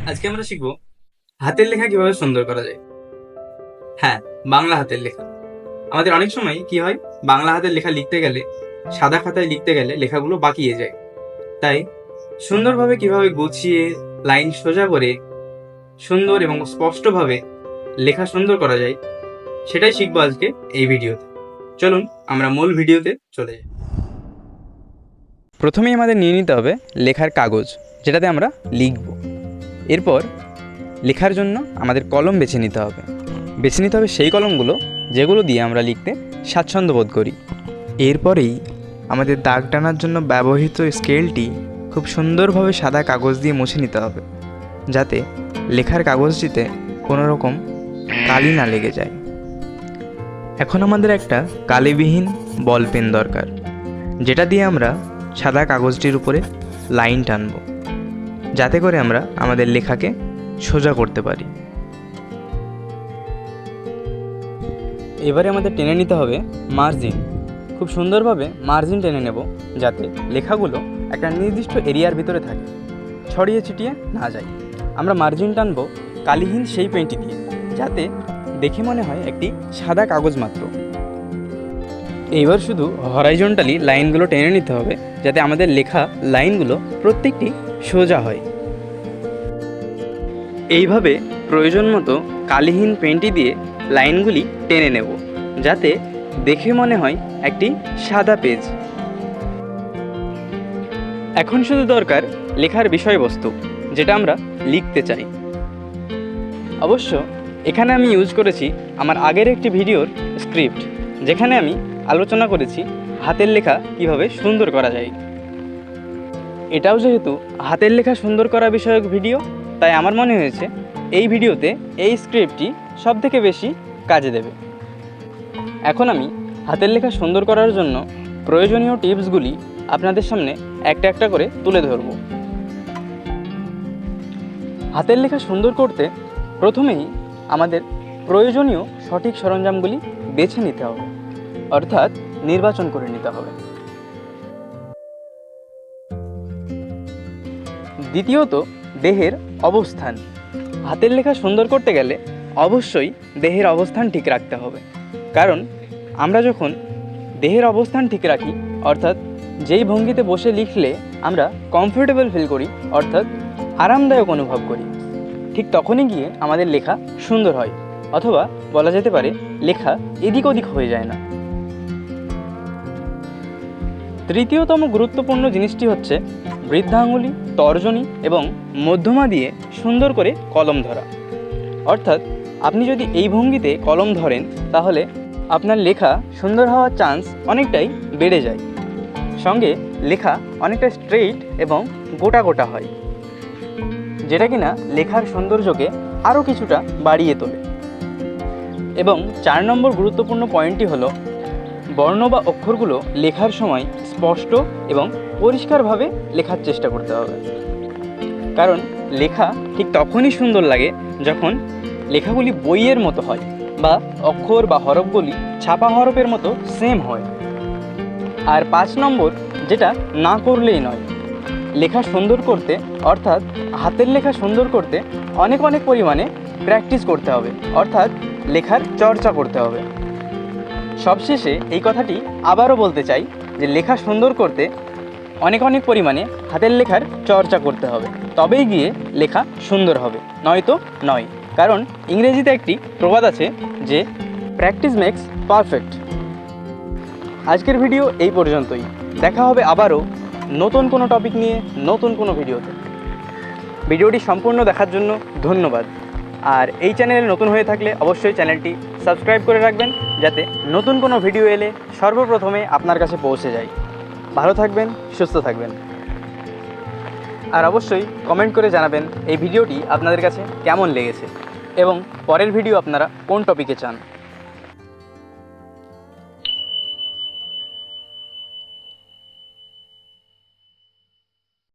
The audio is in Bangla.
আজকে আমরা শিখব হাতের লেখা কিভাবে সুন্দর করা যায়। হ্যাঁ, বাংলা হাতের লেখা। আমাদের অনেক সময় কি হয়, বাংলা হাতের লেখা লিখতে গেলে, সাদা খাতায় লিখতে গেলে লেখাগুলো বাকিয়ে যায়। তাই সুন্দরভাবে কিভাবে গুছিয়ে লাইন সোজা করে সুন্দর এবং স্পষ্টভাবে লেখা সুন্দর করা যায় সেটাই শিখবো আজকে এই ভিডিওতে। চলুন আমরা মূল ভিডিওতে চলে যাই। প্রথমেই আমাদের নিয়ে নিতে হবে লেখার কাগজ, যেটাতে আমরা লিখব। এরপর লেখার জন্য আমাদের কলম বেছে নিতে হবে সেই কলমগুলো যেগুলো দিয়ে আমরা লিখতে স্বাচ্ছন্দ্য বোধ করি। এরপরেই আমাদের দাগ টানার জন্য ব্যবহৃত স্কেলটি খুব সুন্দরভাবে সাদা কাগজ দিয়ে মুছে নিতে হবে, যাতে লেখার কাগজটিতে কোনো রকম কালি না লেগে যায়। এখন আমাদের একটা কালিবিহীন বল পেন দরকার, যেটা দিয়ে আমরা সাদা কাগজটির উপরে লাইন টানব, যাতে করে আমরা আমাদের লেখাকে সোজা করতে পারি। এবারে আমাদের টেনে নিতে হবে মার্জিন। খুব সুন্দরভাবে মার্জিন টেনে নেব, যাতে লেখাগুলো একটা নির্দিষ্ট এরিয়ার ভিতরে থাকে, ছড়িয়ে ছিটিয়ে না যায়। আমরা মার্জিন টানবো কালিহীন সেই পেনটি দিয়ে, যাতে দেখে মনে হয় একটি সাদা কাগজ মাত্র। এইবার শুধু হরাইজন্টালি লাইনগুলো টেনে নিতে হবে, যাতে আমাদের লেখা লাইনগুলো প্রত্যেকটি সোজা হয়। এইভাবে প্রয়োজন মতো কালিহীন পেনটি দিয়ে লাইনগুলি টেনে নেব, যাতে দেখে মনে হয় একটি সাদা পেজ। এখন শুধু দরকার লেখার বিষয়বস্তু, যেটা আমরা লিখতে চাই। অবশ্য এখানে আমি ইউজ করেছি আমার আগের একটি ভিডিওর স্ক্রিপ্ট, যেখানে আমি আলোচনা করেছি হাতের লেখা কিভাবে সুন্দর করা যায়। এটাও যেহেতু হাতের লেখা সুন্দর করা বিষয়ক ভিডিও, তাই আমার মনে হয়েছে এই ভিডিওতে এই স্ক্রিপ্টটি সবথেকে বেশি কাজে দেবে। এখন আমি হাতের লেখা সুন্দর করার জন্য প্রয়োজনীয় টিপসগুলি আপনাদের সামনে একটা একটা করে তুলে ধরব। হাতের লেখা সুন্দর করতে প্রথমেই আমাদের প্রয়োজনীয় সঠিক সরঞ্জামগুলি বেছে নিতে হবে, অর্থাৎ নির্বাচন করে নিতে হবে। দ্বিতীয়ত, দেহের অবস্থান। হাতের লেখা সুন্দর করতে গেলে অবশ্যই দেহের অবস্থান ঠিক রাখতে হবে, কারণ আমরা যখন দেহের অবস্থান ঠিক রাখি, অর্থাৎ যেই ভঙ্গিতে বসে লিখলে আমরা কমফোর্টেবল ফিল করি, অর্থাৎ আরামদায়ক অনুভব করি, ঠিক তখনই গিয়ে আমাদের লেখা সুন্দর হয়, অথবা বলা যেতে পারে লেখা এদিক ওদিক হয়ে যায় না। তৃতীয়তম গুরুত্বপূর্ণ জিনিসটি হচ্ছে বৃদ্ধাঙ্গুলি, তর্জনী এবং মধ্যমা দিয়ে সুন্দর করে কলম ধরা। অর্থাৎ আপনি যদি এই ভঙ্গিতে কলম ধরেন, তাহলে আপনার লেখা সুন্দর হওয়ার চান্স অনেকটাই বেড়ে যায়। সঙ্গে লেখা অনেকটা স্ট্রেইট এবং গোটা গোটা হয়, যেটা কিনা লেখার সৌন্দর্যকে আরও কিছুটা বাড়িয়ে তোলে। এবং 4 নম্বর গুরুত্বপূর্ণ পয়েন্টটি হলো বর্ণ বা অক্ষরগুলো লেখার সময় স্পষ্ট এবং পরিষ্কারভাবে লেখার চেষ্টা করতে হবে, কারণ লেখা ঠিক তখনই সুন্দর লাগে যখন লেখাগুলি বইয়ের মতো হয়, বা অক্ষর বা হরফগুলি ছাপা হরফের মতো সেম হয়। আর 5 নম্বর, যেটা না করলেই নয়, লেখা সুন্দর করতে, অর্থাৎ হাতের লেখা সুন্দর করতে অনেক পরিমাণে প্র্যাকটিস করতে হবে, অর্থাৎ লেখার চর্চা করতে হবে। সবশেষে এই কথাটি আবারও বলতে চাই যে লেখা সুন্দর করতে অনেক পরিমাণে হাতের লেখার চর্চা করতে হবে, তবেই গিয়ে লেখা সুন্দর হবে, নয়তো নয়। কারণ ইংরেজিতে একটি প্রবাদ আছে যে প্র্যাকটিস মেক্স পারফেক্ট। আজকের ভিডিও এই পর্যন্তই। দেখা হবে আবারও নতুন কোনো টপিক নিয়ে, নতুন কোনো ভিডিওতে। ভিডিওটি সম্পূর্ণ দেখার জন্য ধন্যবাদ। আর এই চ্যানেলে নতুন হয়ে থাকলে অবশ্যই চ্যানেলটি সাবস্ক্রাইব করে রাখবেন, যাতে নতুন কোনো ভিডিও এলে সর্বপ্রথমে আপনার কাছে পৌঁছে যায়। ভালো থাকবেন, সুস্থ থাকবেন। আর অবশ্যই কমেন্ট করে জানাবেন এই ভিডিওটি আপনাদের কাছে কেমন লেগেছে এবং পরের ভিডিও আপনারা কোন টপিকে চান।